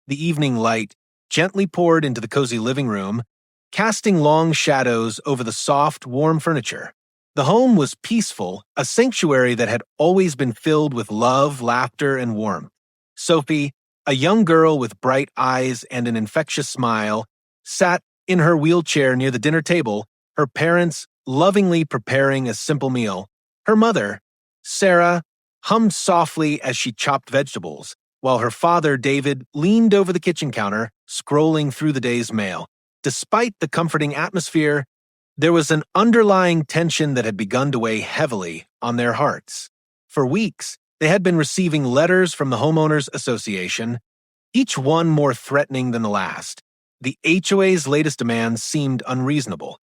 the evening light gently poured into the cozy living room, casting long shadows over the soft, warm furniture. The home was peaceful, a sanctuary that had always been filled with love, laughter, and warmth. Sophie, a young girl with bright eyes and an infectious smile, sat in her wheelchair near the dinner table, her parents lovingly preparing a simple meal. Her mother, Sarah, hummed softly as she chopped vegetables, while her father, David, leaned over the kitchen counter, scrolling through the day's mail. Despite the comforting atmosphere, there was an underlying tension that had begun to weigh heavily on their hearts. For weeks, they had been receiving letters from the Homeowners Association, each one more threatening than the last. The HOA's latest demands seemed unreasonable,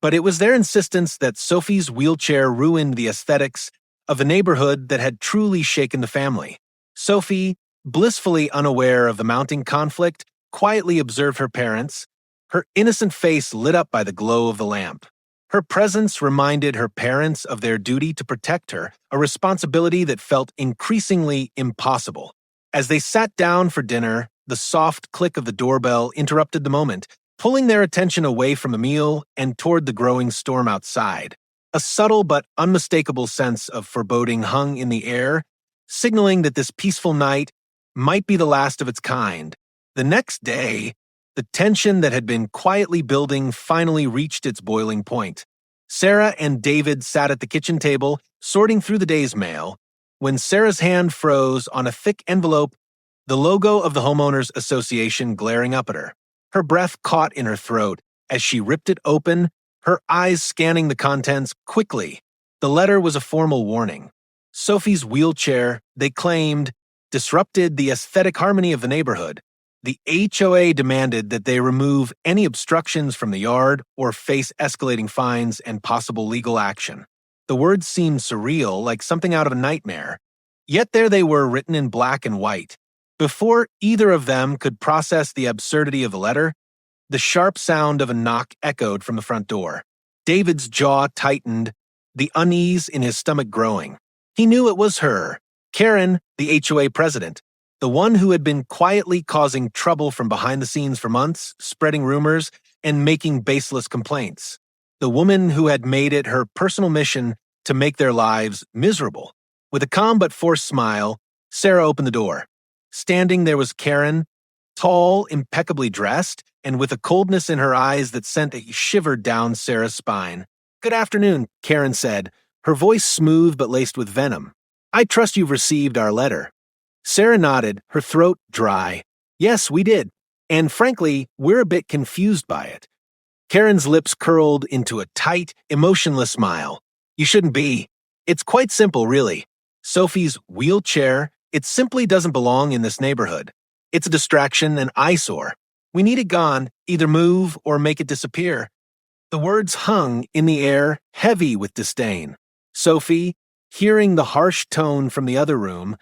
but it was their insistence that Sophie's wheelchair ruined the aesthetics of a neighborhood that had truly shaken the family. Sophie, blissfully unaware of the mounting conflict, quietly observed her parents, her innocent face lit up by the glow of the lamp. Her presence reminded her parents of their duty to protect her, a responsibility that felt increasingly impossible. As they sat down for dinner, the soft click of the doorbell interrupted the moment, pulling their attention away from the meal and toward the growing storm outside. A subtle but unmistakable sense of foreboding hung in the air, signaling that this peaceful night might be the last of its kind. The next day, the tension that had been quietly building finally reached its boiling point. Sarah and David sat at the kitchen table, sorting through the day's mail, when Sarah's hand froze on a thick envelope, the logo of the Homeowners Association glaring up at her. Her breath caught in her throat as she ripped it open, her eyes scanning the contents quickly. The letter was a formal warning. Sophie's wheelchair, they claimed, disrupted the aesthetic harmony of the neighborhood. The HOA demanded that they remove any obstructions from the yard or face escalating fines and possible legal action. The words seemed surreal, like something out of a nightmare. Yet there they were, written in black and white. Before either of them could process the absurdity of the letter, the sharp sound of a knock echoed from the front door. David's jaw tightened, the unease in his stomach growing. He knew it was her, Karen, the HOA president, the one who had been quietly causing trouble from behind the scenes for months, spreading rumors and making baseless complaints. The woman who had made it her personal mission to make their lives miserable. With a calm but forced smile, Sarah opened the door. Standing there was Karen, tall, impeccably dressed, and with a coldness in her eyes that sent a shiver down Sarah's spine. "Good afternoon," Karen said, her voice smooth but laced with venom. "I trust you've received our letter." Sarah nodded, her throat dry. "Yes, we did. And frankly, we're a bit confused by it." Karen's lips curled into a tight, emotionless smile. "You shouldn't be. It's quite simple, really. Sophie's wheelchair, it simply doesn't belong in this neighborhood. It's a distraction, an eyesore. We need it gone, either move or make it disappear." The words hung in the air, heavy with disdain. Sophie, hearing the harsh tone from the other room,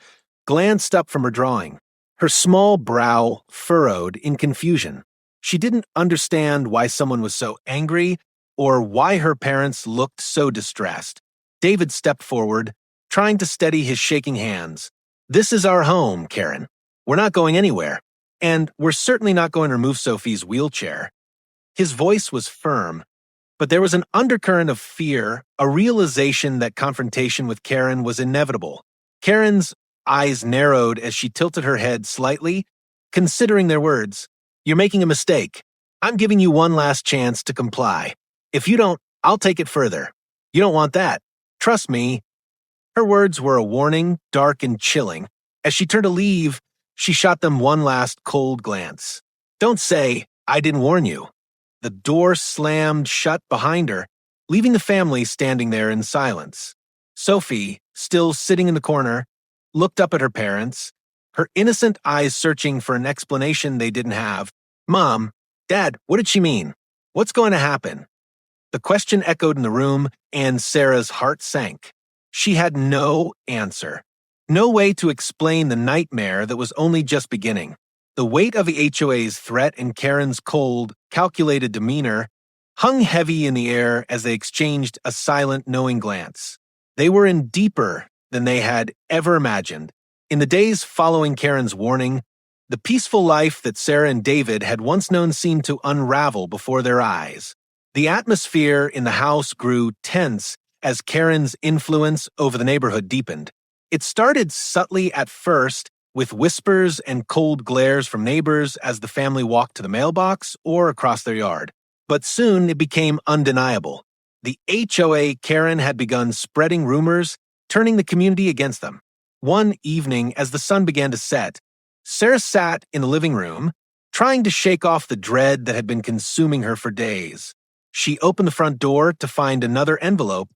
glanced up from her drawing, her small brow furrowed in confusion. She didn't understand why someone was so angry or why her parents looked so distressed. David stepped forward, trying to steady his shaking hands. "This is our home, Karen. We're not going anywhere. And we're certainly not going to remove Sophie's wheelchair." His voice was firm, but there was an undercurrent of fear, a realization that confrontation with Karen was inevitable. Karen's eyes narrowed as she tilted her head slightly, considering their words. "You're making a mistake. I'm giving you one last chance to comply. If you don't, I'll take it further. You don't want that. Trust me." Her words were a warning, dark and chilling. As she turned to leave, she shot them one last cold glance. "Don't say, I didn't warn you." The door slammed shut behind her, leaving the family standing there in silence. Sophie, still sitting in the corner, looked up at her parents, her innocent eyes searching for an explanation they didn't have. "Mom, Dad, what did she mean? What's going to happen?" The question echoed in the room, and Sarah's heart sank. She had no answer. No way to explain the nightmare that was only just beginning. The weight of the HOA's threat and Karen's cold, calculated demeanor hung heavy in the air as they exchanged a silent, knowing glance. They were in deeper than they had ever imagined. In the days following Karen's warning, The peaceful life that Sarah and David had once known seemed to unravel before their eyes. The atmosphere in the house grew tense as Karen's influence over the neighborhood deepened. It started subtly at first, with whispers and cold glares from neighbors as the family walked to the mailbox or across their yard. But soon it became undeniable. The HOA Karen had begun spreading rumors, turning the community against them. One evening, as the sun began to set, Sarah sat in the living room, trying to shake off the dread that had been consuming her for days. She opened the front door to find another envelope,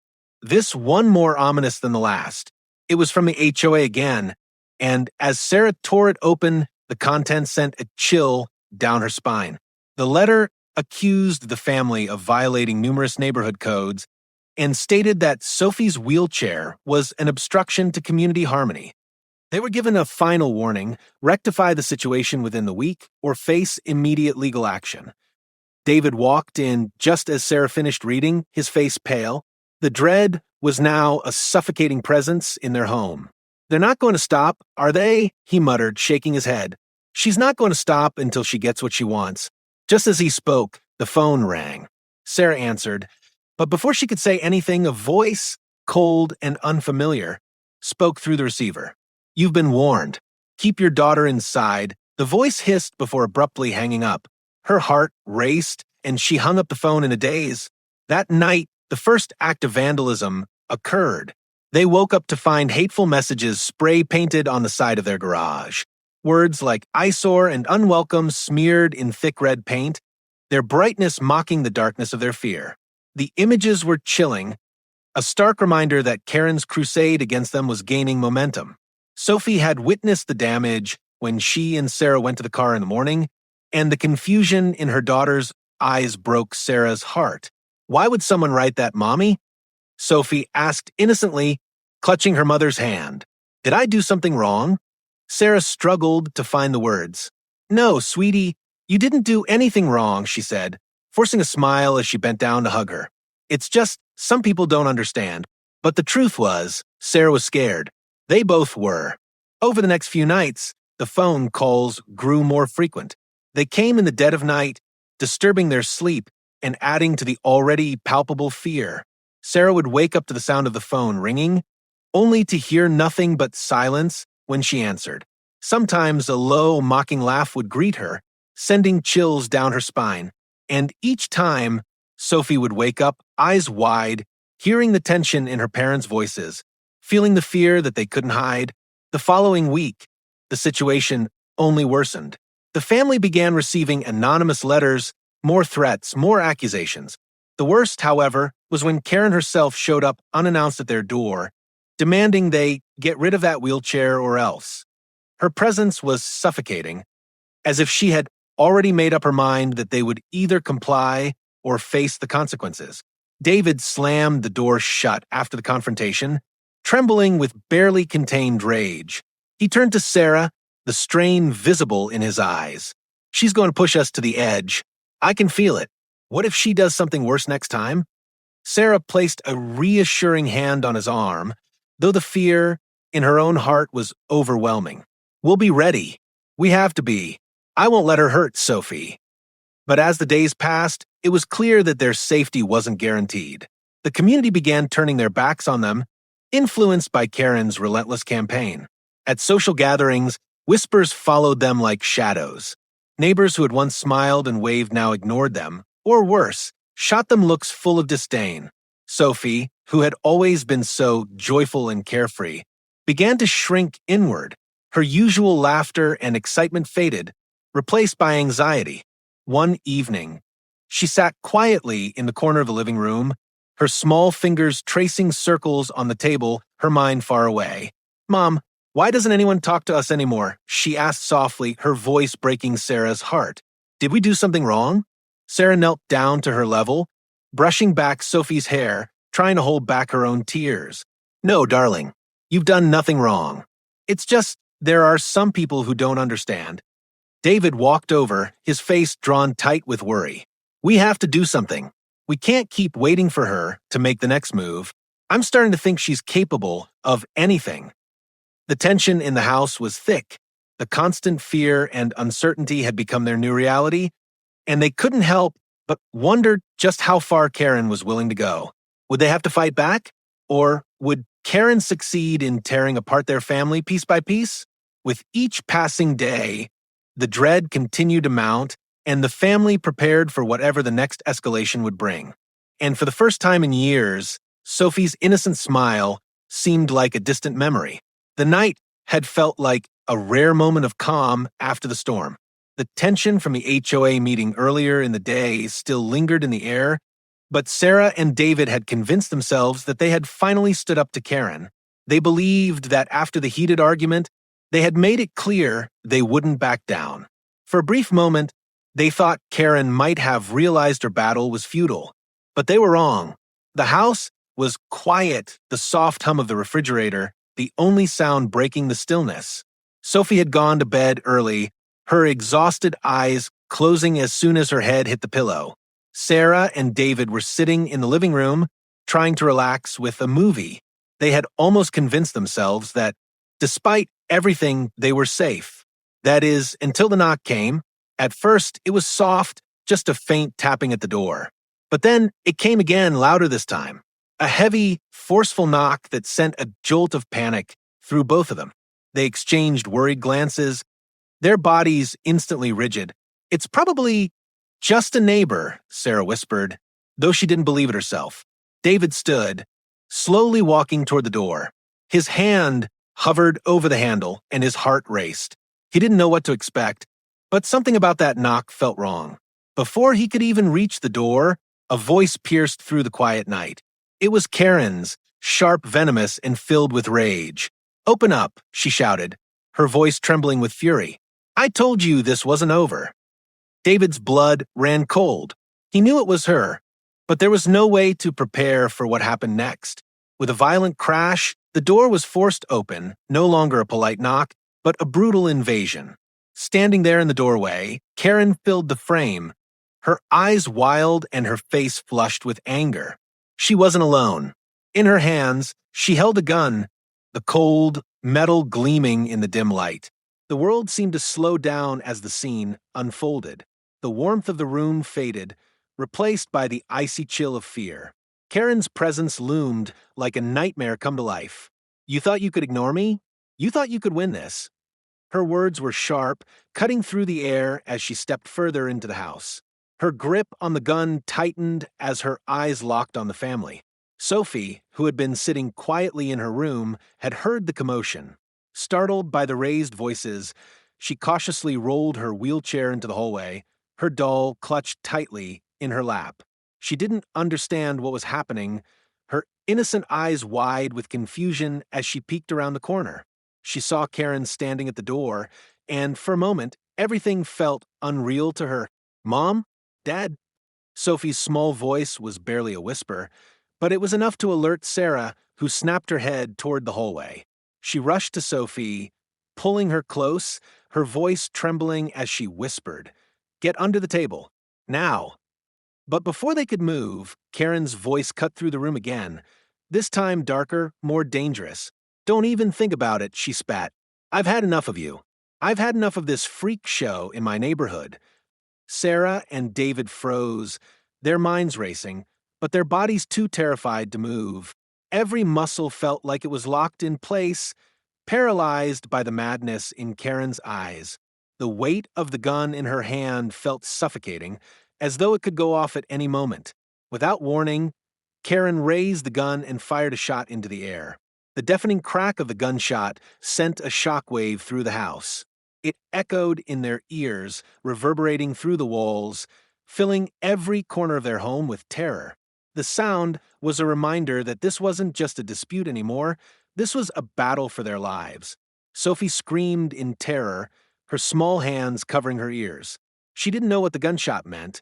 this one more ominous than the last. It was from the HOA again, and as Sarah tore it open, the contents sent a chill down her spine. The letter accused the family of violating numerous neighborhood codes and stated that Sophie's wheelchair was an obstruction to community harmony. They were given a final warning: rectify the situation within the week or face immediate legal action. David walked in just as Sarah finished reading, his face pale. The dread was now a suffocating presence in their home. "They're not going to stop, are they?" he muttered, shaking his head. "She's not going to stop until she gets what she wants." Just as he spoke, the phone rang. Sarah answered, but before she could say anything, a voice, cold and unfamiliar, spoke through the receiver. "You've been warned. Keep your daughter inside." The voice hissed before abruptly hanging up. Her heart raced, and she hung up the phone in a daze. That night, the first act of vandalism occurred. They woke up to find hateful messages spray-painted on the side of their garage. Words like eyesore and unwelcome smeared in thick red paint, their brightness mocking the darkness of their fear. The images were chilling, a stark reminder that Karen's crusade against them was gaining momentum. Sophie had witnessed the damage when she and Sarah went to the car in the morning, and the confusion in her daughter's eyes broke Sarah's heart. "Why would someone write that, Mommy?" Sophie asked innocently, clutching her mother's hand. "Did I do something wrong?" Sarah struggled to find the words. "No, sweetie, you didn't do anything wrong," she said, forcing a smile as she bent down to hug her. "It's just some people don't understand." But the truth was, Sarah was scared. They both were. Over the next few nights, the phone calls grew more frequent. They came in the dead of night, disturbing their sleep and adding to the already palpable fear. Sarah would wake up to the sound of the phone ringing, only to hear nothing but silence when she answered. Sometimes a low, mocking laugh would greet her, sending chills down her spine. And each time, Sophie would wake up, eyes wide, hearing the tension in her parents' voices, feeling the fear that they couldn't hide. The following week, the situation only worsened. The family began receiving anonymous letters, more threats, more accusations. The worst, however, was when Karen herself showed up unannounced at their door, demanding they get rid of that wheelchair or else. Her presence was suffocating, as if she had already made up her mind that they would either comply or face the consequences. David slammed the door shut after the confrontation, trembling with barely contained rage. He turned to Sarah, the strain visible in his eyes. "She's going to push us to the edge. I can feel it. What if she does something worse next time?" Sarah placed a reassuring hand on his arm, though the fear in her own heart was overwhelming. "We'll be ready. We have to be. I won't let her hurt Sophie." But as the days passed, it was clear that their safety wasn't guaranteed. The community began turning their backs on them, influenced by Karen's relentless campaign. At social gatherings, whispers followed them like shadows. Neighbors who had once smiled and waved now ignored them, or worse, shot them looks full of disdain. Sophie, who had always been so joyful and carefree, began to shrink inward. Her usual laughter and excitement faded, replaced by anxiety. One evening, she sat quietly in the corner of the living room, her small fingers tracing circles on the table, her mind far away. "Mom, why doesn't anyone talk to us anymore?" she asked softly, her voice breaking Sarah's heart. "Did we do something wrong?" Sarah knelt down to her level, brushing back Sophie's hair, trying to hold back her own tears. "No, darling, you've done nothing wrong. It's just there are some people who don't understand." David walked over, his face drawn tight with worry. "We have to do something. We can't keep waiting for her to make the next move. I'm starting to think she's capable of anything." The tension in the house was thick. The constant fear and uncertainty had become their new reality, and they couldn't help but wonder just how far Karen was willing to go. Would they have to fight back? Or would Karen succeed in tearing apart their family piece by piece? With each passing day, the dread continued to mount, and the family prepared for whatever the next escalation would bring. And for the first time in years, Sophie's innocent smile seemed like a distant memory. The night had felt like a rare moment of calm after the storm. The tension from the HOA meeting earlier in the day still lingered in the air, but Sarah and David had convinced themselves that they had finally stood up to Karen. They believed that after the heated argument, they had made it clear they wouldn't back down. For a brief moment, they thought Karen might have realized her battle was futile, but they were wrong. The house was quiet, the soft hum of the refrigerator, the only sound breaking the stillness. Sophie had gone to bed early, her exhausted eyes closing as soon as her head hit the pillow. Sarah and David were sitting in the living room, trying to relax with a movie. They had almost convinced themselves that, despite everything, they were safe. That is, until the knock came. At first, it was soft, just a faint tapping at the door. But then it came again, louder this time. A heavy, forceful knock that sent a jolt of panic through both of them. They exchanged worried glances, their bodies instantly rigid. "It's probably just a neighbor," Sarah whispered, though she didn't believe it herself. David stood, slowly walking toward the door. His hand hovered over the handle, and his heart raced. He didn't know what to expect, but something about that knock felt wrong. Before he could even reach the door, a voice pierced through the quiet night. It was Karen's, sharp, venomous, and filled with rage. "Open up," she shouted, her voice trembling with fury. "I told you this wasn't over." David's blood ran cold. He knew it was her, but there was no way to prepare for what happened next. With a violent crash, the door was forced open, no longer a polite knock, but a brutal invasion. Standing there in the doorway, Karen filled the frame, her eyes wild and her face flushed with anger. She wasn't alone. In her hands, she held a gun, the cold metal gleaming in the dim light. The world seemed to slow down as the scene unfolded. The warmth of the room faded, replaced by the icy chill of fear. Karen's presence loomed like a nightmare come to life. "You thought you could ignore me? You thought you could win this?" Her words were sharp, cutting through the air as she stepped further into the house. Her grip on the gun tightened as her eyes locked on the family. Sophie, who had been sitting quietly in her room, had heard the commotion. Startled by the raised voices, she cautiously rolled her wheelchair into the hallway, her doll clutched tightly in her lap. She didn't understand what was happening, her innocent eyes wide with confusion as she peeked around the corner. She saw Karen standing at the door, and for a moment, everything felt unreal to her. "Mom? Dad?" Sophie's small voice was barely a whisper, but it was enough to alert Sarah, who snapped her head toward the hallway. She rushed to Sophie, pulling her close, her voice trembling as she whispered, "Get under the table. Now." But before they could move, Karen's voice cut through the room again, this time darker, more dangerous. "Don't even think about it," she spat. "I've had enough of you. I've had enough of this freak show in my neighborhood." Sarah and David froze, their minds racing, but their bodies too terrified to move. Every muscle felt like it was locked in place, paralyzed by the madness in Karen's eyes. The weight of the gun in her hand felt suffocating, as though it could go off at any moment. Without warning, Karen raised the gun and fired a shot into the air. The deafening crack of the gunshot sent a shockwave through the house. It echoed in their ears, reverberating through the walls, filling every corner of their home with terror. The sound was a reminder that this wasn't just a dispute anymore, this was a battle for their lives. Sophie screamed in terror, her small hands covering her ears. She didn't know what the gunshot meant,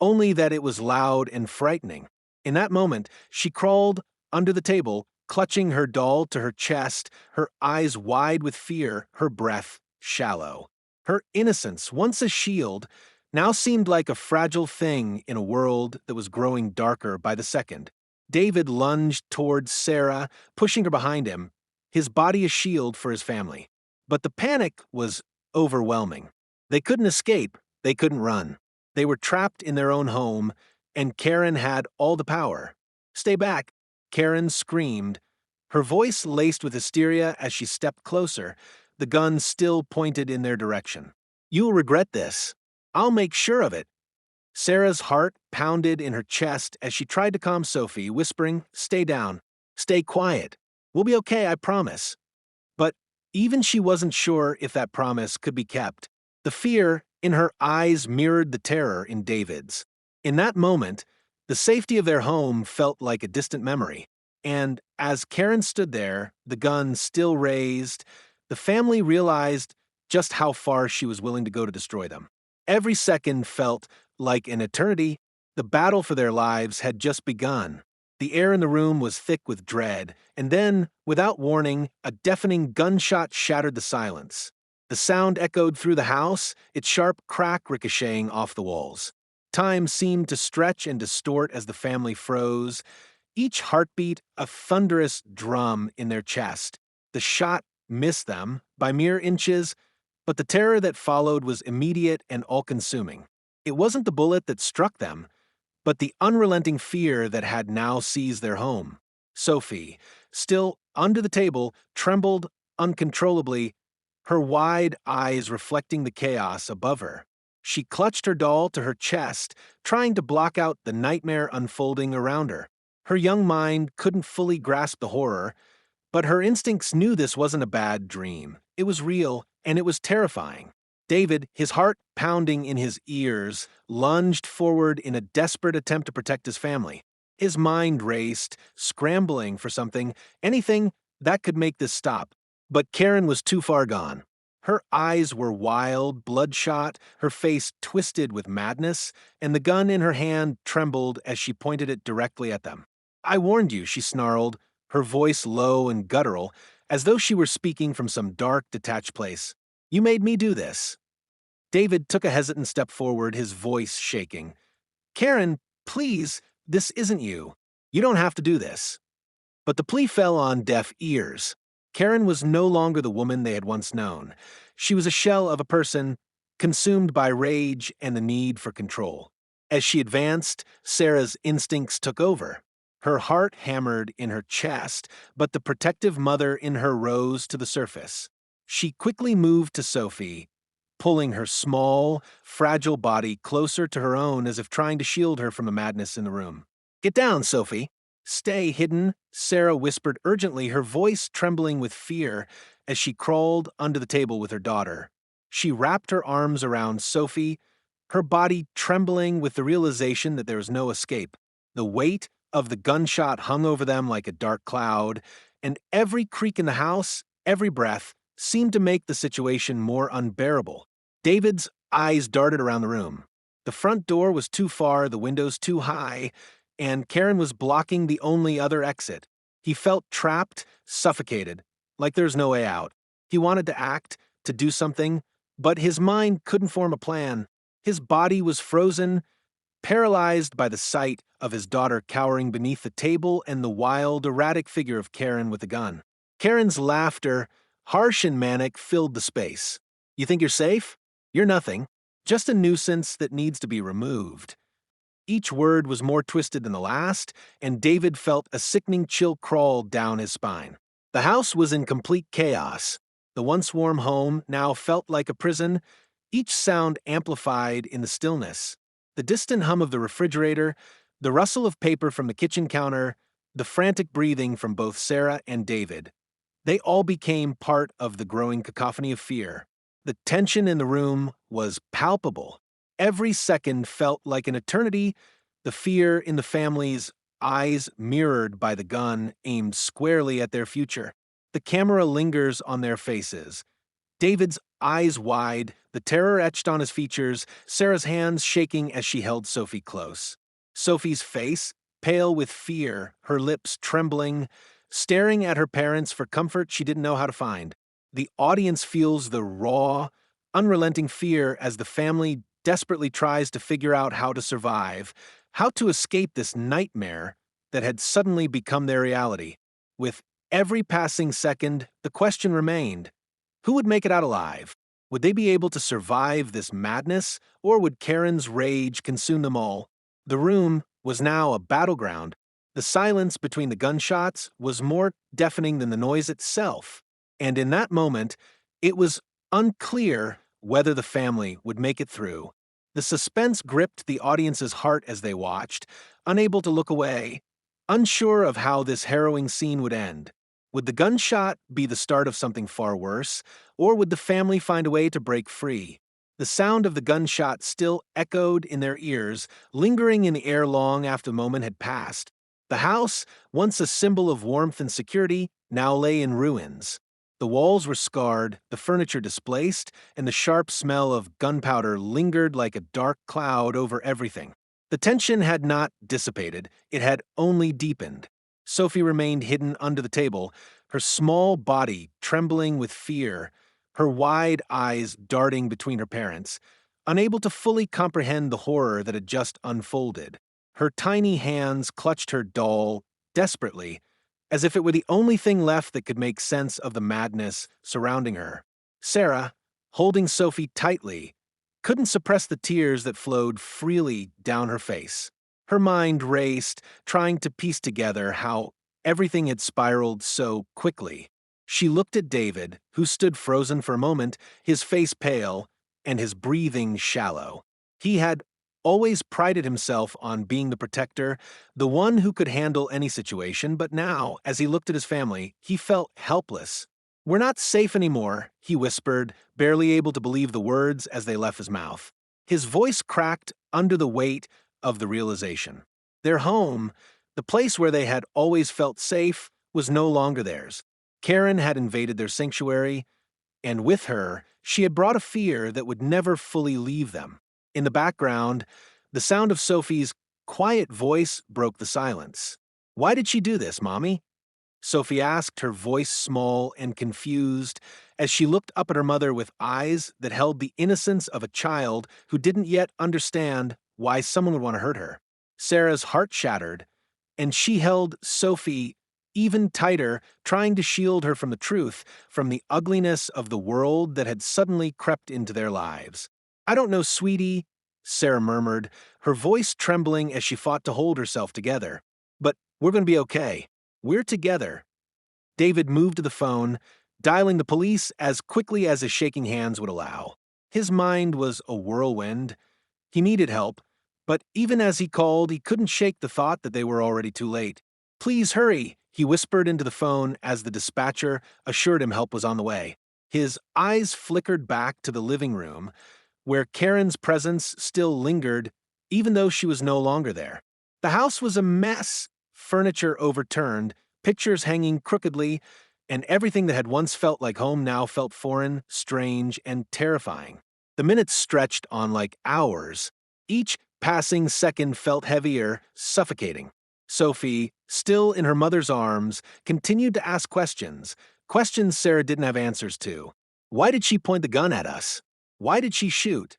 only that it was loud and frightening. In that moment, she crawled under the table, clutching her doll to her chest, her eyes wide with fear, her breath shallow. Her innocence, once a shield, now seemed like a fragile thing in a world that was growing darker by the second. David lunged towards Sarah, pushing her behind him, his body a shield for his family. But the panic was overwhelming. They couldn't escape, they couldn't run. They were trapped in their own home, and Karen had all the power. "Stay back," Karen screamed, her voice laced with hysteria as she stepped closer, the gun still pointed in their direction. "You'll regret this. I'll make sure of it." Sarah's heart pounded in her chest as she tried to calm Sophie, whispering, "Stay down. Stay quiet. We'll be okay, I promise." But even she wasn't sure if that promise could be kept. The fear in her eyes mirrored the terror in David's. In that moment, the safety of their home felt like a distant memory. And as Karen stood there, the gun still raised, the family realized just how far she was willing to go to destroy them. Every second felt like an eternity. The battle for their lives had just begun. The air in the room was thick with dread, and then, without warning, a deafening gunshot shattered the silence. The sound echoed through the house, its sharp crack ricocheting off the walls. Time seemed to stretch and distort as the family froze, each heartbeat a thunderous drum in their chest. The shot missed them by mere inches, but the terror that followed was immediate and all-consuming. It wasn't the bullet that struck them, but the unrelenting fear that had now seized their home. Sophie, still under the table, trembled uncontrollably, her wide eyes reflecting the chaos above her. She clutched her doll to her chest, trying to block out the nightmare unfolding around her. Her young mind couldn't fully grasp the horror, but her instincts knew this wasn't a bad dream. It was real, and it was terrifying. David, his heart pounding in his ears, lunged forward in a desperate attempt to protect his family. His mind raced, scrambling for something, anything that could make this stop. But Karen was too far gone. Her eyes were wild, bloodshot, her face twisted with madness, and the gun in her hand trembled as she pointed it directly at them. "I warned you," she snarled, her voice low and guttural, as though she were speaking from some dark, detached place. "You made me do this." David took a hesitant step forward, his voice shaking. "Karen, please, this isn't you. You don't have to do this." But the plea fell on deaf ears. Karen was no longer the woman they had once known. She was a shell of a person, consumed by rage and the need for control. As she advanced, Sarah's instincts took over. Her heart hammered in her chest, but the protective mother in her rose to the surface. She quickly moved to Sophie, pulling her small, fragile body closer to her own as if trying to shield her from the madness in the room. "Get down, Sophie. Stay hidden," Sarah whispered urgently, her voice trembling with fear as she crawled under the table with her daughter. She wrapped her arms around Sophie, her body trembling with the realization that there was no escape. The weight of the gunshot hung over them like a dark cloud, and every creak in the house, every breath, seemed to make the situation more unbearable. David's eyes darted around the room. The front door was too far, the windows too high, and Karen was blocking the only other exit. He felt trapped, suffocated, like there was no way out. He wanted to act, to do something, but his mind couldn't form a plan. His body was frozen, paralyzed by the sight of his daughter cowering beneath the table and the wild, erratic figure of Karen with the gun. Karen's laughter, harsh and manic, filled the space. "You think you're safe? You're nothing. Just a nuisance that needs to be removed." Each word was more twisted than the last, and David felt a sickening chill crawl down his spine. The house was in complete chaos. The once warm home now felt like a prison, each sound amplified in the stillness. The distant hum of the refrigerator, the rustle of paper from the kitchen counter, the frantic breathing from both Sarah and David. They all became part of the growing cacophony of fear. The tension in the room was palpable. Every second felt like an eternity, the fear in the family's eyes mirrored by the gun aimed squarely at their future. The camera lingers on their faces. David's eyes wide, the terror etched on his features, Sarah's hands shaking as she held Sophie close. Sophie's face, pale with fear, her lips trembling, staring at her parents for comfort she didn't know how to find. The audience feels the raw, unrelenting fear as the family desperately tries to figure out how to survive, how to escape this nightmare that had suddenly become their reality. With every passing second, the question remained, who would make it out alive? Would they be able to survive this madness, or would Karen's rage consume them all? The room was now a battleground. The silence between the gunshots was more deafening than the noise itself, and in that moment, it was unclear whether the family would make it through. The suspense gripped the audience's heart as they watched, unable to look away, unsure of how this harrowing scene would end. Would the gunshot be the start of something far worse, or would the family find a way to break free? The sound of the gunshot still echoed in their ears, lingering in the air long after the moment had passed. The house, once a symbol of warmth and security, now lay in ruins. The walls were scarred, the furniture displaced, and the sharp smell of gunpowder lingered like a dark cloud over everything. The tension had not dissipated, it had only deepened. Sophie remained hidden under the table, her small body trembling with fear, her wide eyes darting between her parents, unable to fully comprehend the horror that had just unfolded. Her tiny hands clutched her doll desperately, as if it were the only thing left that could make sense of the madness surrounding her. Sarah, holding Sophie tightly, couldn't suppress the tears that flowed freely down her face. Her mind raced, trying to piece together how everything had spiraled so quickly. She looked at David, who stood frozen for a moment, his face pale and his breathing shallow. He had always prided himself on being the protector, the one who could handle any situation, but now, as he looked at his family, he felt helpless. "We're not safe anymore," he whispered, barely able to believe the words as they left his mouth. His voice cracked under the weight of the realization. Their home, the place where they had always felt safe, was no longer theirs. Karen had invaded their sanctuary, and with her, she had brought a fear that would never fully leave them. In the background, the sound of Sophie's quiet voice broke the silence. "Why did she do this, Mommy?" Sophie asked, her voice small and confused, as she looked up at her mother with eyes that held the innocence of a child who didn't yet understand why someone would want to hurt her. Sarah's heart shattered, and she held Sophie even tighter, trying to shield her from the truth, from the ugliness of the world that had suddenly crept into their lives. "I don't know, sweetie," Sarah murmured, her voice trembling as she fought to hold herself together. "But we're going to be okay. We're together." David moved to the phone, dialing the police as quickly as his shaking hands would allow. His mind was a whirlwind. He needed help, but even as he called, he couldn't shake the thought that they were already too late. "Please hurry," he whispered into the phone as the dispatcher assured him help was on the way. His eyes flickered back to the living room, where Karen's presence still lingered, even though she was no longer there. The house was a mess, furniture overturned, pictures hanging crookedly, and everything that had once felt like home now felt foreign, strange, and terrifying. The minutes stretched on like hours. Each passing second felt heavier, suffocating. Sophie, still in her mother's arms, continued to ask questions Sarah didn't have answers to. Why did she point the gun at us? Why did she shoot?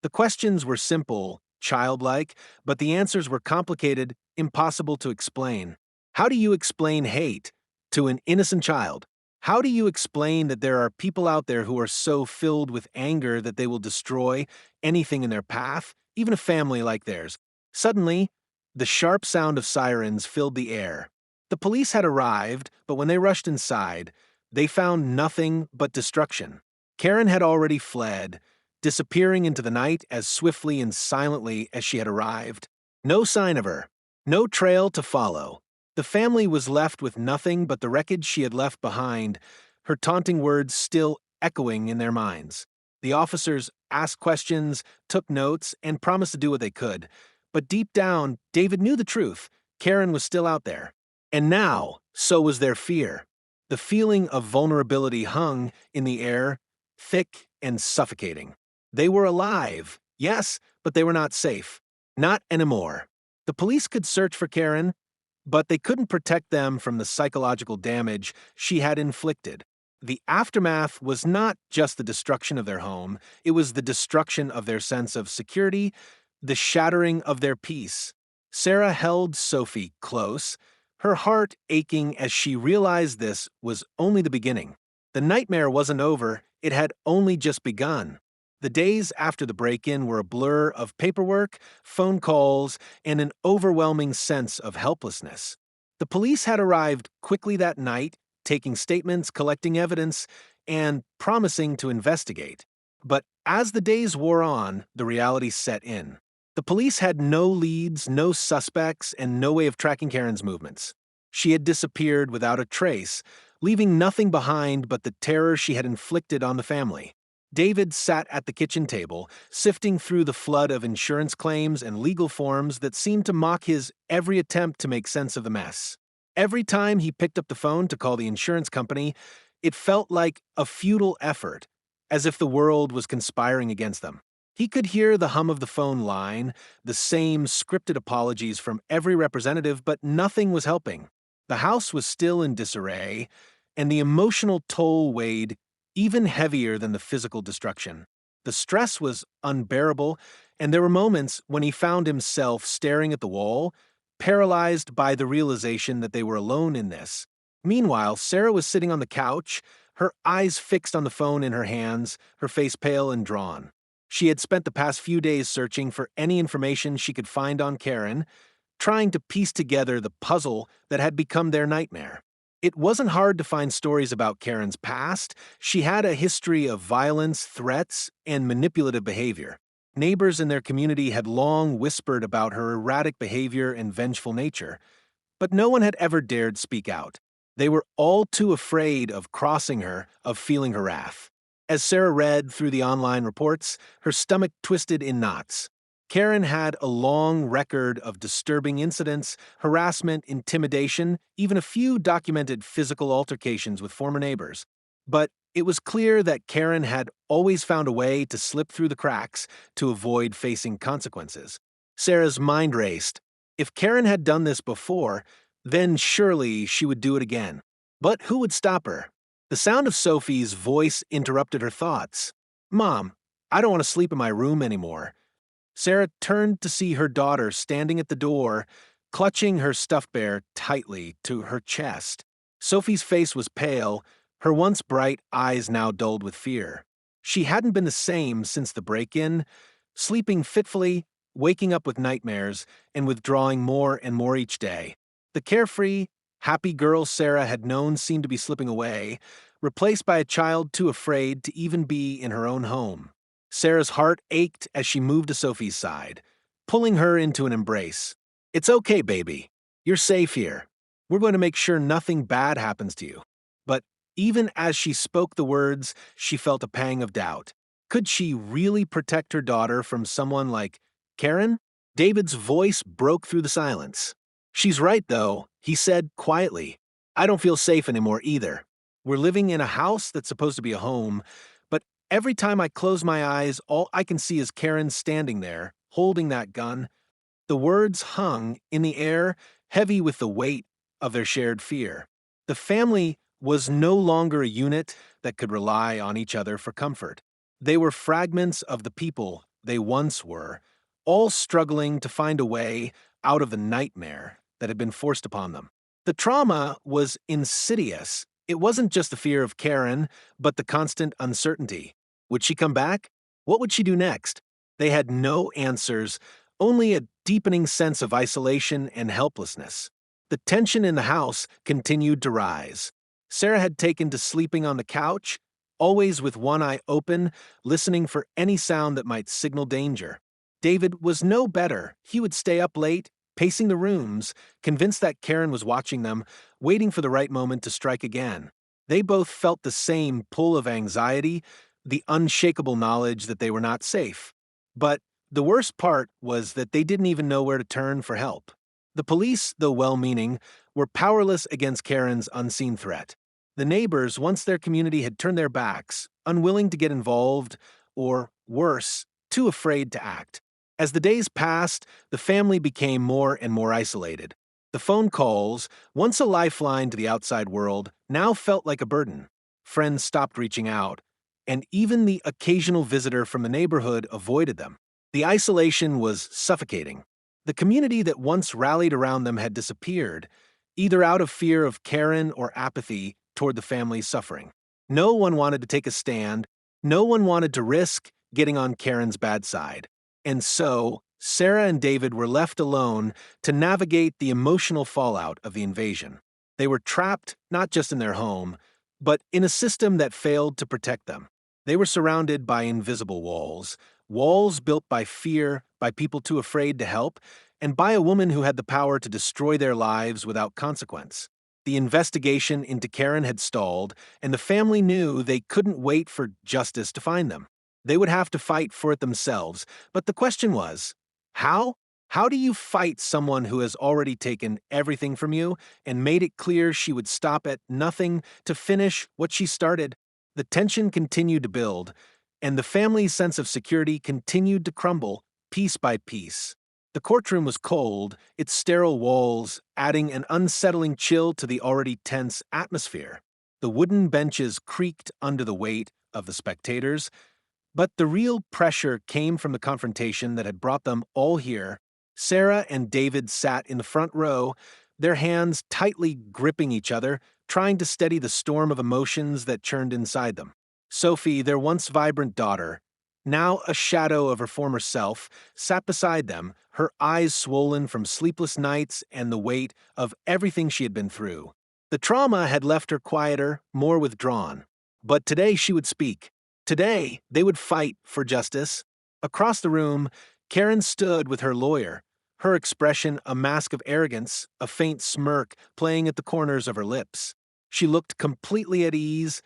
The questions were simple, childlike, but the answers were complicated, impossible to explain. How do you explain hate to an innocent child? How do you explain that there are people out there who are so filled with anger that they will destroy anything in their path, even a family like theirs? Suddenly, the sharp sound of sirens filled the air. The police had arrived, but when they rushed inside, they found nothing but destruction. Karen had already fled, disappearing into the night as swiftly and silently as she had arrived. No sign of her, no trail to follow. The family was left with nothing but the wreckage she had left behind, her taunting words still echoing in their minds. The officers asked questions, took notes, and promised to do what they could. But deep down, David knew the truth. Karen was still out there. And now, so was their fear. The feeling of vulnerability hung in the air, thick and suffocating. They were alive, yes, but they were not safe. Not anymore. The police could search for Karen, but they couldn't protect them from the psychological damage she had inflicted. The aftermath was not just the destruction of their home, it was the destruction of their sense of security, the shattering of their peace. Sarah held Sophie close, her heart aching as she realized this was only the beginning. The nightmare wasn't over, it had only just begun. The days after the break-in were a blur of paperwork, phone calls, and an overwhelming sense of helplessness. The police had arrived quickly that night, taking statements, collecting evidence, and promising to investigate. But as the days wore on, the reality set in. The police had no leads, no suspects, and no way of tracking Karen's movements. She had disappeared without a trace, leaving nothing behind but the terror she had inflicted on the family. David sat at the kitchen table, sifting through the flood of insurance claims and legal forms that seemed to mock his every attempt to make sense of the mess. Every time he picked up the phone to call the insurance company, it felt like a futile effort, as if the world was conspiring against them. He could hear the hum of the phone line, the same scripted apologies from every representative, but nothing was helping. The house was still in disarray, and the emotional toll weighed even heavier than the physical destruction. The stress was unbearable, and there were moments when he found himself staring at the wall, paralyzed by the realization that they were alone in this. Meanwhile, Sarah was sitting on the couch, her eyes fixed on the phone in her hands, her face pale and drawn. She had spent the past few days searching for any information she could find on Karen, trying to piece together the puzzle that had become their nightmare. It wasn't hard to find stories about Karen's past. She had a history of violence, threats, and manipulative behavior. Neighbors in their community had long whispered about her erratic behavior and vengeful nature, but no one had ever dared speak out. They were all too afraid of crossing her, of feeling her wrath. As Sarah read through the online reports, her stomach twisted in knots. Karen had a long record of disturbing incidents, harassment, intimidation, even a few documented physical altercations with former neighbors. But it was clear that Karen had always found a way to slip through the cracks to avoid facing consequences. Sarah's mind raced. If Karen had done this before, then surely she would do it again. But who would stop her? The sound of Sophie's voice interrupted her thoughts. "Mom, I don't want to sleep in my room anymore." Sarah turned to see her daughter standing at the door, clutching her stuffed bear tightly to her chest. Sophie's face was pale, her once bright eyes now dulled with fear. She hadn't been the same since the break-in, sleeping fitfully, waking up with nightmares, and withdrawing more and more each day. The carefree, happy girl Sarah had known seemed to be slipping away, replaced by a child too afraid to even be in her own home. Sarah's heart ached as she moved to Sophie's side, pulling her into an embrace. "It's okay, baby. You're safe here. We're going to make sure nothing bad happens to you." But even as she spoke the words, she felt a pang of doubt. Could she really protect her daughter from someone like Karen? David's voice broke through the silence. "She's right, though," he said quietly. "I don't feel safe anymore either. We're living in a house that's supposed to be a home, but every time I close my eyes, all I can see is Karen standing there, holding that gun." The words hung in the air, heavy with the weight of their shared fear. The family was no longer a unit that could rely on each other for comfort. They were fragments of the people they once were, all struggling to find a way out of the nightmare that had been forced upon them. The trauma was insidious. It wasn't just the fear of Karen, but the constant uncertainty. Would she come back? What would she do next? They had no answers, only a deepening sense of isolation and helplessness. The tension in the house continued to rise. Sarah had taken to sleeping on the couch, always with one eye open, listening for any sound that might signal danger. David was no better. He would stay up late, pacing the rooms, convinced that Karen was watching them, waiting for the right moment to strike again. They both felt the same pull of anxiety, the unshakable knowledge that they were not safe. But the worst part was that they didn't even know where to turn for help. The police, though well-meaning, were powerless against Karen's unseen threat. The neighbors, once their community had turned their backs, unwilling to get involved, or worse, too afraid to act. As the days passed, the family became more and more isolated. The phone calls, once a lifeline to the outside world, now felt like a burden. Friends stopped reaching out, and even the occasional visitor from the neighborhood avoided them. The isolation was suffocating. The community that once rallied around them had disappeared, either out of fear of Karen or apathy toward the family's suffering. No one wanted to take a stand. No one wanted to risk getting on Karen's bad side. And so, Sarah and David were left alone to navigate the emotional fallout of the invasion. They were trapped not just in their home, but in a system that failed to protect them. They were surrounded by invisible walls, walls built by fear, by people too afraid to help, and by a woman who had the power to destroy their lives without consequence. The investigation into Karen had stalled, and the family knew they couldn't wait for justice to find them. They would have to fight for it themselves, but the question was, how? How do you fight someone who has already taken everything from you and made it clear she would stop at nothing to finish what she started? The tension continued to build, and the family's sense of security continued to crumble piece by piece. The courtroom was cold, its sterile walls adding an unsettling chill to the already tense atmosphere. The wooden benches creaked under the weight of the spectators, but the real pressure came from the confrontation that had brought them all here. Sarah and David sat in the front row, their hands tightly gripping each other, trying to steady the storm of emotions that churned inside them. Sophie, their once vibrant daughter, now a shadow of her former self, sat beside them, her eyes swollen from sleepless nights and the weight of everything she had been through. The trauma had left her quieter, more withdrawn. But today she would speak. Today they would fight for justice. Across the room, Karen stood with her lawyer, her expression a mask of arrogance, a faint smirk playing at the corners of her lips. She looked completely at ease,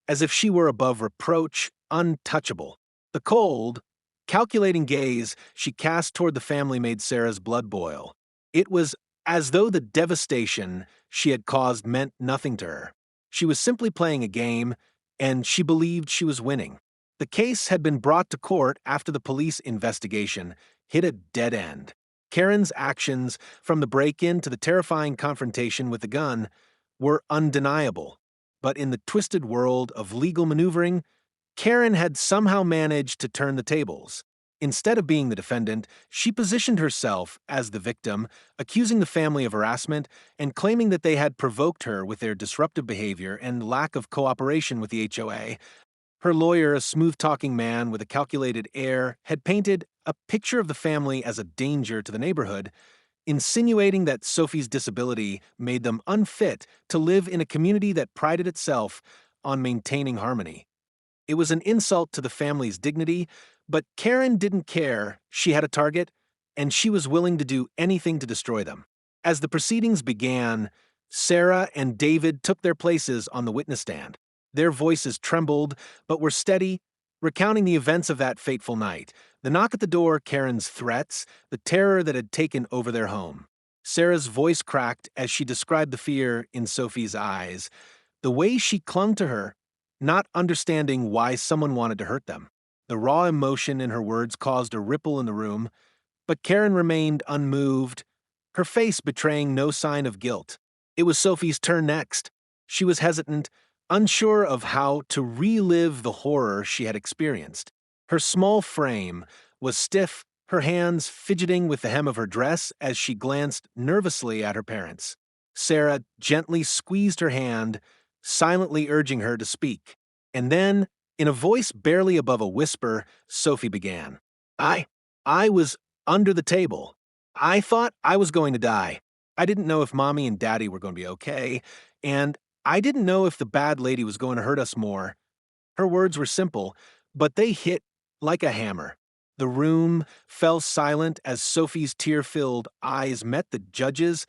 as if she were above reproach, untouchable. The cold, calculating gaze she cast toward the family made Sarah's blood boil. It was as though the devastation she had caused meant nothing to her. She was simply playing a game, and she believed she was winning. The case had been brought to court after the police investigation hit a dead end. Karen's actions, from the break-in to the terrifying confrontation with the gun, were undeniable. But in the twisted world of legal maneuvering, Karen had somehow managed to turn the tables. Instead of being the defendant, she positioned herself as the victim, accusing the family of harassment and claiming that they had provoked her with their disruptive behavior and lack of cooperation with the HOA. Her lawyer, a smooth-talking man with a calculated air, had painted a picture of the family as a danger to the neighborhood, insinuating that Sophie's disability made them unfit to live in a community that prided itself on maintaining harmony. It was an insult to the family's dignity, but Karen didn't care. She had a target, and she was willing to do anything to destroy them. As the proceedings began, Sarah and David took their places on the witness stand. Their voices trembled, but were steady, recounting the events of that fateful night, the knock at the door, Karen's threats, the terror that had taken over their home. Sarah's voice cracked as she described the fear in Sophie's eyes, the way she clung to her, not understanding why someone wanted to hurt them. The raw emotion in her words caused a ripple in the room, but Karen remained unmoved, her face betraying no sign of guilt. It was Sophie's turn next. She was hesitant, unsure of how to relive the horror she had experienced. Her small frame was stiff, her hands fidgeting with the hem of her dress as she glanced nervously at her parents. Sarah gently squeezed her hand, silently urging her to speak. And then, in a voice barely above a whisper, Sophie began. I was under the table. I thought I was going to die. I didn't know if Mommy and Daddy were going to be okay, and I didn't know if the bad lady was going to hurt us more. Her words were simple, but they hit like a hammer. The room fell silent as Sophie's tear-filled eyes met the judge's,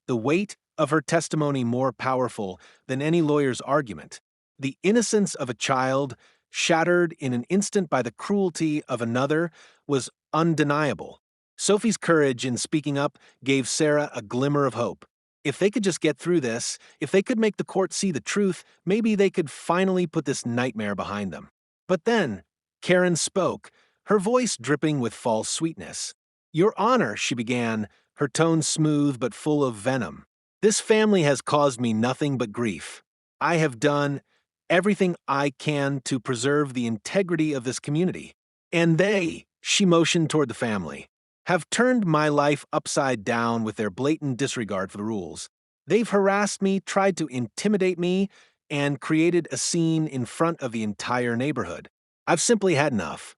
the weight of her testimony more powerful than any lawyer's argument. The innocence of a child, shattered in an instant by the cruelty of another, was undeniable. Sophie's courage in speaking up gave Sarah a glimmer of hope. If they could just get through this, if they could make the court see the truth, maybe they could finally put this nightmare behind them. But then, Karen spoke, her voice dripping with false sweetness. "Your Honor," she began, her tone smooth but full of venom. "This family has caused me nothing but grief. I have done everything I can to preserve the integrity of this community. And they," she motioned toward the family, "have turned my life upside down with their blatant disregard for the rules. They've harassed me, tried to intimidate me, and created a scene in front of the entire neighborhood. I've simply had enough.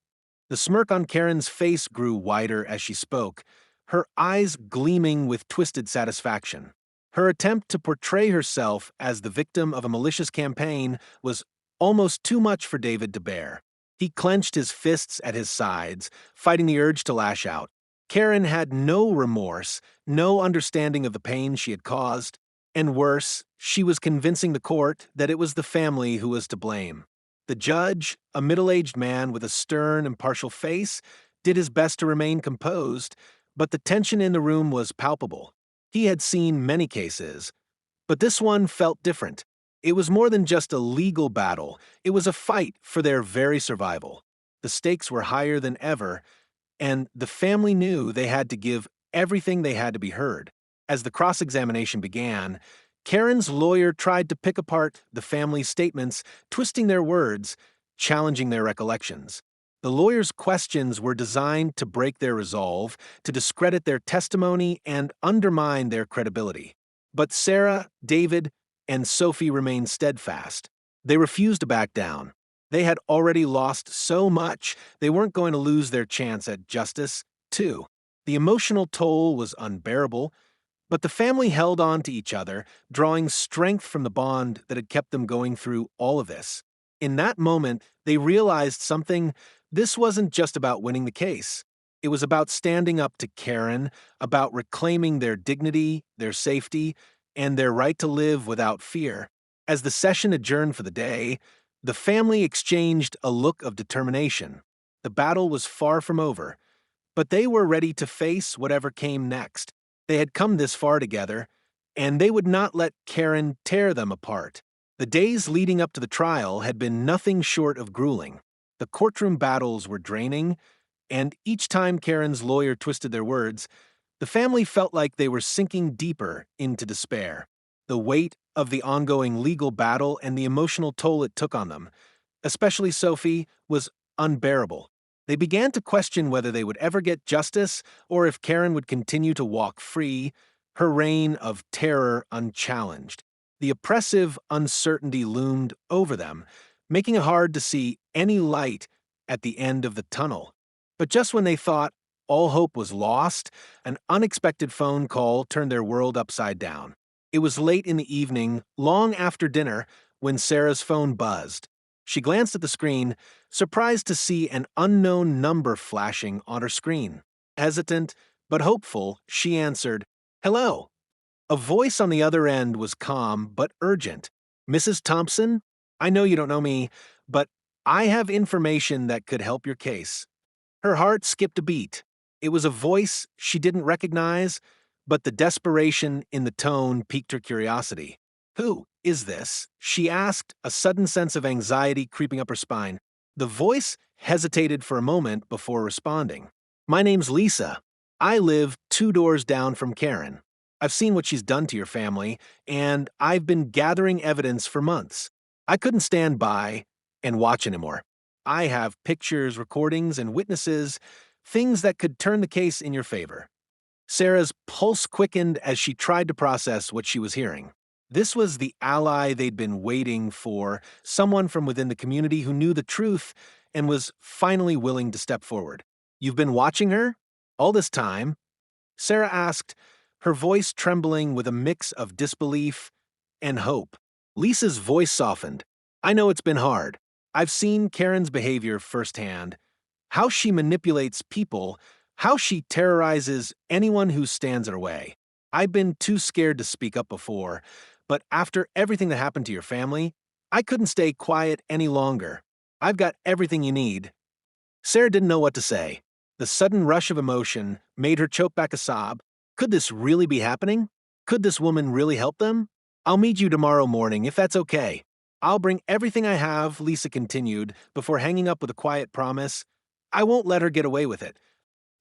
The smirk on Karen's face grew wider as she spoke, her eyes gleaming with twisted satisfaction. Her attempt to portray herself as the victim of a malicious campaign was almost too much for David to bear. He clenched his fists at his sides, fighting the urge to lash out. Karen had no remorse, no understanding of the pain she had caused, and worse, she was convincing the court that it was the family who was to blame. The judge, a middle-aged man with a stern, impartial face, did his best to remain composed, but the tension in the room was palpable. He had seen many cases, but this one felt different. It was more than just a legal battle, it was a fight for their very survival. The stakes were higher than ever, and the family knew they had to give everything they had to be heard. As the cross-examination began, Karen's lawyer tried to pick apart the family's statements, twisting their words, challenging their recollections. The lawyer's questions were designed to break their resolve, to discredit their testimony, and undermine their credibility. But Sarah, David, and Sophie remained steadfast. They refused to back down. They had already lost so much, they weren't going to lose their chance at justice, too. The emotional toll was unbearable, but the family held on to each other, drawing strength from the bond that had kept them going through all of this. In that moment, they realized something. This wasn't just about winning the case. It was about standing up to Karen, about reclaiming their dignity, their safety, and their right to live without fear. As the session adjourned for the day, the family exchanged a look of determination. The battle was far from over, but they were ready to face whatever came next. They had come this far together, and they would not let Karen tear them apart. The days leading up to the trial had been nothing short of grueling. The courtroom battles were draining, and each time Karen's lawyer twisted their words, the family felt like they were sinking deeper into despair. The weight of the ongoing legal battle and the emotional toll it took on them, especially Sophie, was unbearable. They began to question whether they would ever get justice or if Karen would continue to walk free, her reign of terror unchallenged. The oppressive uncertainty loomed over them, making it hard to see any light at the end of the tunnel. But just when they thought all hope was lost, an unexpected phone call turned their world upside down. It was late in the evening, long after dinner, when Sarah's phone buzzed. She glanced at the screen, surprised to see an unknown number flashing on her screen. Hesitant, but hopeful, she answered, "Hello." A voice on the other end was calm but urgent. "Mrs. Thompson, I know you don't know me, but I have information that could help your case." Her heart skipped a beat. It was a voice she didn't recognize, but the desperation in the tone piqued her curiosity. "Who is this?" she asked, a sudden sense of anxiety creeping up her spine. The voice hesitated for a moment before responding. "My name's Lisa. I live 2 doors down from Karen. I've seen what she's done to your family, and I've been gathering evidence for months. I couldn't stand by and watch anymore. I have pictures, recordings, and witnesses, things that could turn the case in your favor." Sarah's pulse quickened as she tried to process what she was hearing. This was the ally they'd been waiting for, someone from within the community who knew the truth and was finally willing to step forward. "You've been watching her? All this time?" Sarah asked, her voice trembling with a mix of disbelief and hope. Lisa's voice softened. "I know it's been hard. I've seen Karen's behavior firsthand. How she manipulates people, how she terrorizes anyone who stands in her way. I've been too scared to speak up before, but after everything that happened to your family, I couldn't stay quiet any longer. I've got everything you need." Sarah didn't know what to say. The sudden rush of emotion made her choke back a sob. Could this really be happening? Could this woman really help them? "I'll meet you tomorrow morning, if that's okay. I'll bring everything I have," Lisa continued, before hanging up with a quiet promise. "I won't let her get away with it."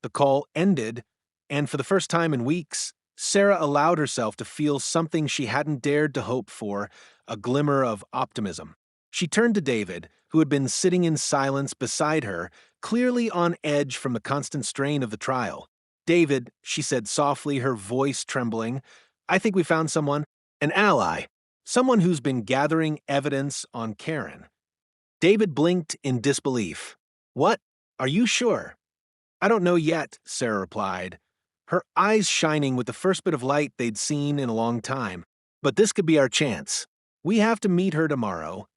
The call ended, and for the first time in weeks, Sarah allowed herself to feel something she hadn't dared to hope for, a glimmer of optimism. She turned to David, who had been sitting in silence beside her, clearly on edge from the constant strain of the trial. "David," she said softly, her voice trembling, "I think we found someone, an ally. Someone who's been gathering evidence on Karen. David blinked in disbelief. What? Are you sure? I don't know yet, Sarah replied, her eyes shining with the first bit of light they'd seen in a long time. But this could be our chance. We have to meet her tomorrow.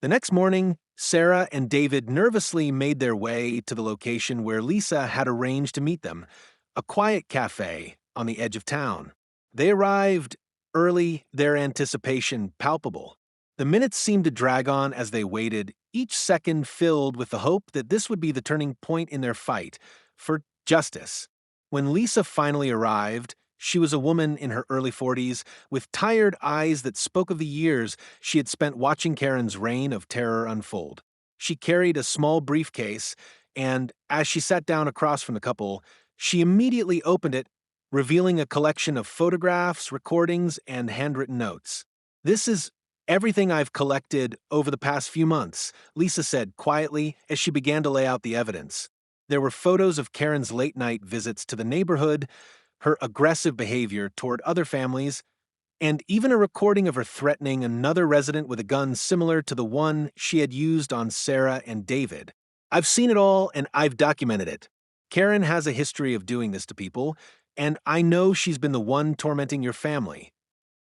The next morning, Sarah and David nervously made their way to the location where Lisa had arranged to meet them, a quiet cafe on the edge of town. They arrived early, their anticipation palpable. The minutes seemed to drag on as they waited, each second filled with the hope that this would be the turning point in their fight for justice. When Lisa finally arrived, she was a woman in her early 40s with tired eyes that spoke of the years she had spent watching Karen's reign of terror unfold. She carried a small briefcase, and as she sat down across from the couple, she immediately opened it, revealing a collection of photographs, recordings, and handwritten notes. This is everything I've collected over the past few months, Lisa said quietly as she began to lay out the evidence. There were photos of Karen's late-night visits to the neighborhood, her aggressive behavior toward other families, and even a recording of her threatening another resident with a gun similar to the one she had used on Sarah and David. I've seen it all and I've documented it. Karen has a history of doing this to people, and I know she's been the one tormenting your family.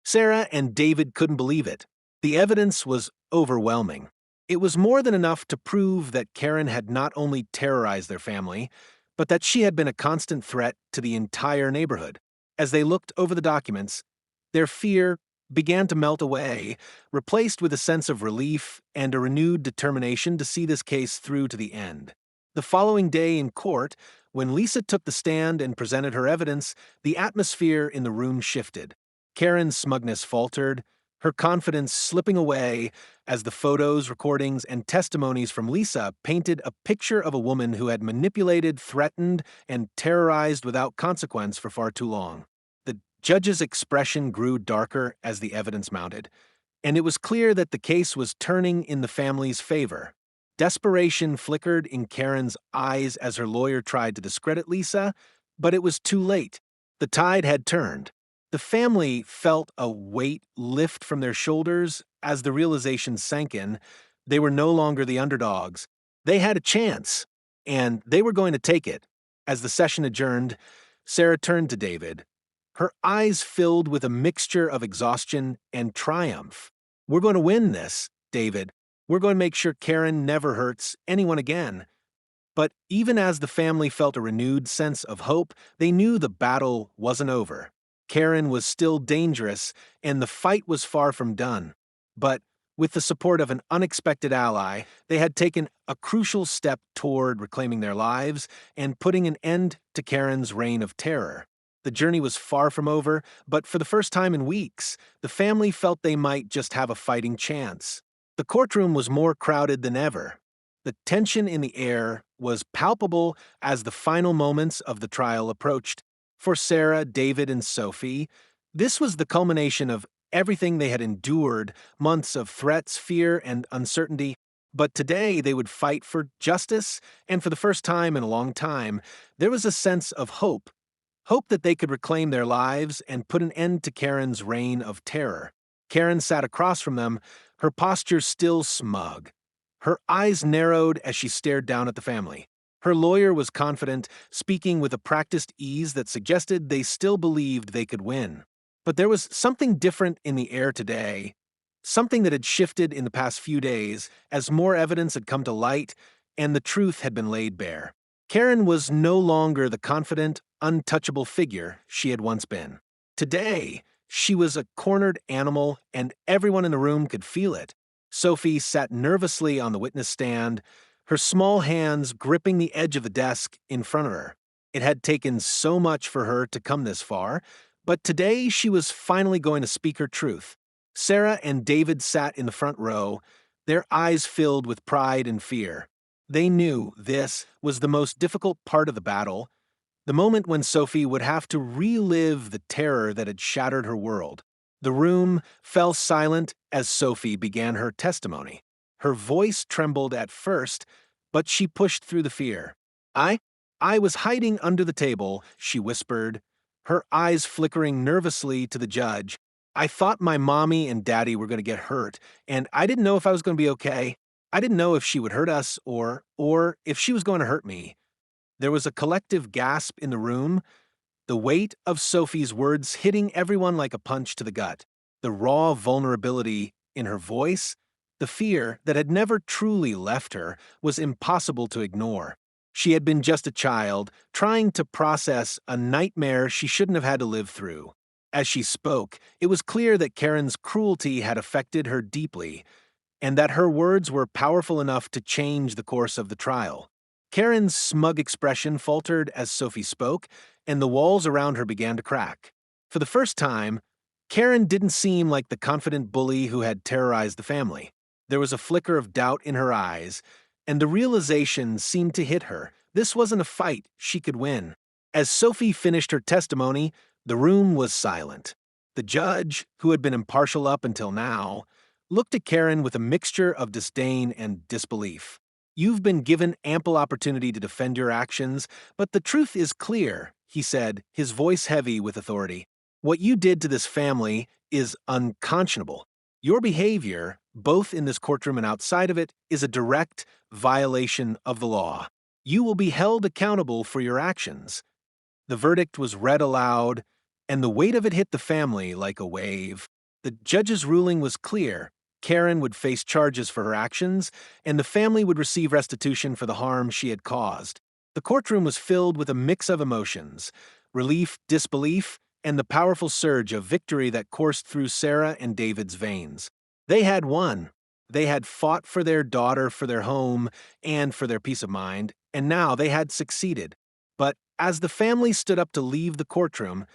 Sarah and David couldn't believe it. The evidence was overwhelming. It was more than enough to prove that Karen had not only terrorized their family, but that she had been a constant threat to the entire neighborhood. As they looked over the documents, their fear began to melt away, replaced with a sense of relief and a renewed determination to see this case through to the end. The following day in court, when Lisa took the stand and presented her evidence, the atmosphere in the room shifted. Karen's smugness faltered, her confidence slipping away as the photos, recordings, and testimonies from Lisa painted a picture of a woman who had manipulated, threatened, and terrorized without consequence for far too long. The judge's expression grew darker as the evidence mounted, and it was clear that the case was turning in the family's favor. Desperation flickered in Karen's eyes as her lawyer tried to discredit Lisa, but it was too late. The tide had turned. The family felt a weight lift from their shoulders as the realization sank in. They were no longer the underdogs. They had a chance, and they were going to take it. As the session adjourned, Sarah turned to David. Her eyes filled with a mixture of exhaustion and triumph. We're going to win this, David. We're going to make sure Karen never hurts anyone again. But even as the family felt a renewed sense of hope, they knew the battle wasn't over. Karen was still dangerous, and the fight was far from done. But with the support of an unexpected ally, they had taken a crucial step toward reclaiming their lives and putting an end to Karen's reign of terror. The journey was far from over, but for the first time in weeks, the family felt they might just have a fighting chance. The courtroom was more crowded than ever. The tension in the air was palpable as the final moments of the trial approached. For Sarah, David, and Sophie, this was the culmination of everything they had endured, months of threats, fear, and uncertainty. But today they would fight for justice, and for the first time in a long time, there was a sense of hope. Hope that they could reclaim their lives and put an end to Karen's reign of terror. Karen sat across from them, her posture still smug. Her eyes narrowed as she stared down at the family. Her lawyer was confident, speaking with a practiced ease that suggested they still believed they could win. But there was something different in the air today, something that had shifted in the past few days as more evidence had come to light and the truth had been laid bare. Karen was no longer the confident, untouchable figure she had once been. Today, she was a cornered animal, and everyone in the room could feel it. Sophie sat nervously on the witness stand, her small hands gripping the edge of the desk in front of her. It had taken so much for her to come this far, but today she was finally going to speak her truth. Sarah and David sat in the front row, their eyes filled with pride and fear. They knew this was the most difficult part of the battle, the moment when Sophie would have to relive the terror that had shattered her world. The room fell silent as Sophie began her testimony. Her voice trembled at first, but she pushed through the fear. I was hiding under the table, she whispered, her eyes flickering nervously to the judge. I thought my mommy and daddy were going to get hurt, and I didn't know if I was going to be okay. I didn't know if she would hurt us or if she was going to hurt me. There was a collective gasp in the room, the weight of Sophie's words hitting everyone like a punch to the gut, the raw vulnerability in her voice, the fear that had never truly left her was impossible to ignore. She had been just a child, trying to process a nightmare she shouldn't have had to live through. As she spoke, it was clear that Karen's cruelty had affected her deeply, and that her words were powerful enough to change the course of the trial. Karen's smug expression faltered as Sophie spoke, and the walls around her began to crack. For the first time, Karen didn't seem like the confident bully who had terrorized the family. There was a flicker of doubt in her eyes, and the realization seemed to hit her. This wasn't a fight she could win. As Sophie finished her testimony, the room was silent. The judge, who had been impartial up until now, looked at Karen with a mixture of disdain and disbelief. "You've been given ample opportunity to defend your actions, but the truth is clear," he said, his voice heavy with authority. "What you did to this family is unconscionable. Your behavior, both in this courtroom and outside of it, is a direct violation of the law. You will be held accountable for your actions." The verdict was read aloud, and the weight of it hit the family like a wave. The judge's ruling was clear. Karen would face charges for her actions, and the family would receive restitution for the harm she had caused. The courtroom was filled with a mix of emotions: relief, disbelief, and the powerful surge of victory that coursed through Sarah and David's veins. They had won. They had fought for their daughter, for their home, and for their peace of mind, and now they had succeeded. But as the family stood up to leave the courtroom,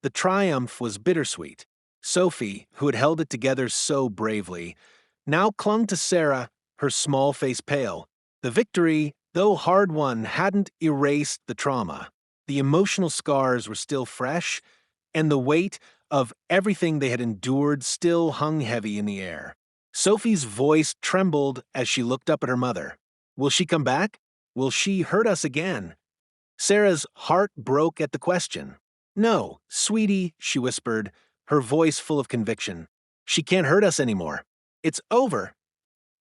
the triumph was bittersweet. Sophie, who had held it together so bravely, now clung to Sarah, her small face pale. The victory, though hard-won, hadn't erased the trauma. The emotional scars were still fresh, and the weight of everything they had endured still hung heavy in the air. Sophie's voice trembled as she looked up at her mother. "Will she come back? Will she hurt us again?" Sarah's heart broke at the question. "No, sweetie," she whispered, her voice full of conviction. "She can't hurt us anymore. It's over."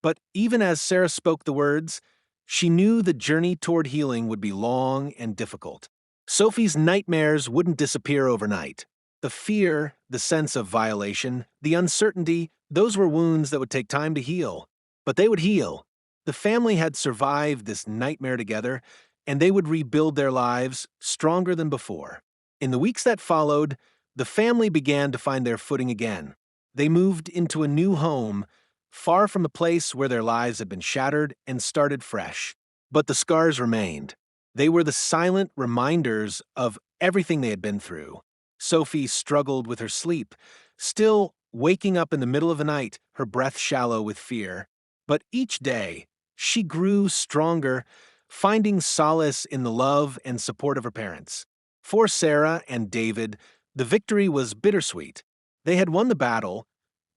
But even as Sarah spoke the words, she knew the journey toward healing would be long and difficult. Sophie's nightmares wouldn't disappear overnight. The fear, the sense of violation, the uncertainty, those were wounds that would take time to heal. But they would heal. The family had survived this nightmare together, and they would rebuild their lives stronger than before. In the weeks that followed, the family began to find their footing again. They moved into a new home, far from the place where their lives had been shattered, and started fresh. But the scars remained. They were the silent reminders of everything they had been through. Sophie struggled with her sleep, still waking up in the middle of the night, her breath shallow with fear. But each day, she grew stronger, finding solace in the love and support of her parents. For Sarah and David, the victory was bittersweet. They had won the battle,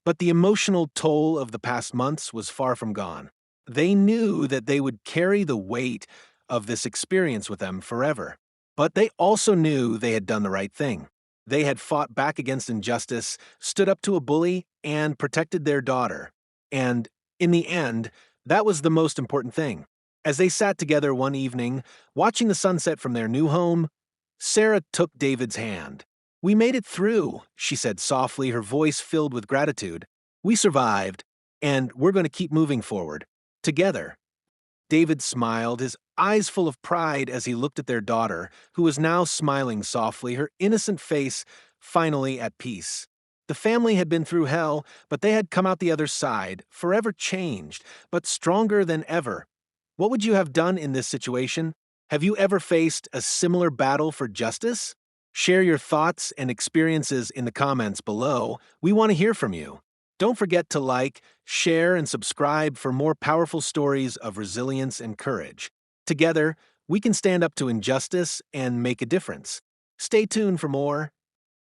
but the emotional toll of the past months was far from gone. They knew that they would carry the weight of this experience with them forever. But they also knew they had done the right thing. They had fought back against injustice, stood up to a bully, and protected their daughter. And, in the end, that was the most important thing. As they sat together one evening, watching the sunset from their new home, Sarah took David's hand. "We made it through," she said softly, her voice filled with gratitude. "We survived, and we're going to keep moving forward. Together." David smiled, his eyes full of pride as he looked at their daughter, who was now smiling softly, her innocent face finally at peace. The family had been through hell, but they had come out the other side, forever changed, but stronger than ever. What would you have done in this situation? Have you ever faced a similar battle for justice? Share your thoughts and experiences in the comments below. We want to hear from you. Don't forget to like, share, and subscribe for more powerful stories of resilience and courage. Together, we can stand up to injustice and make a difference. Stay tuned for more.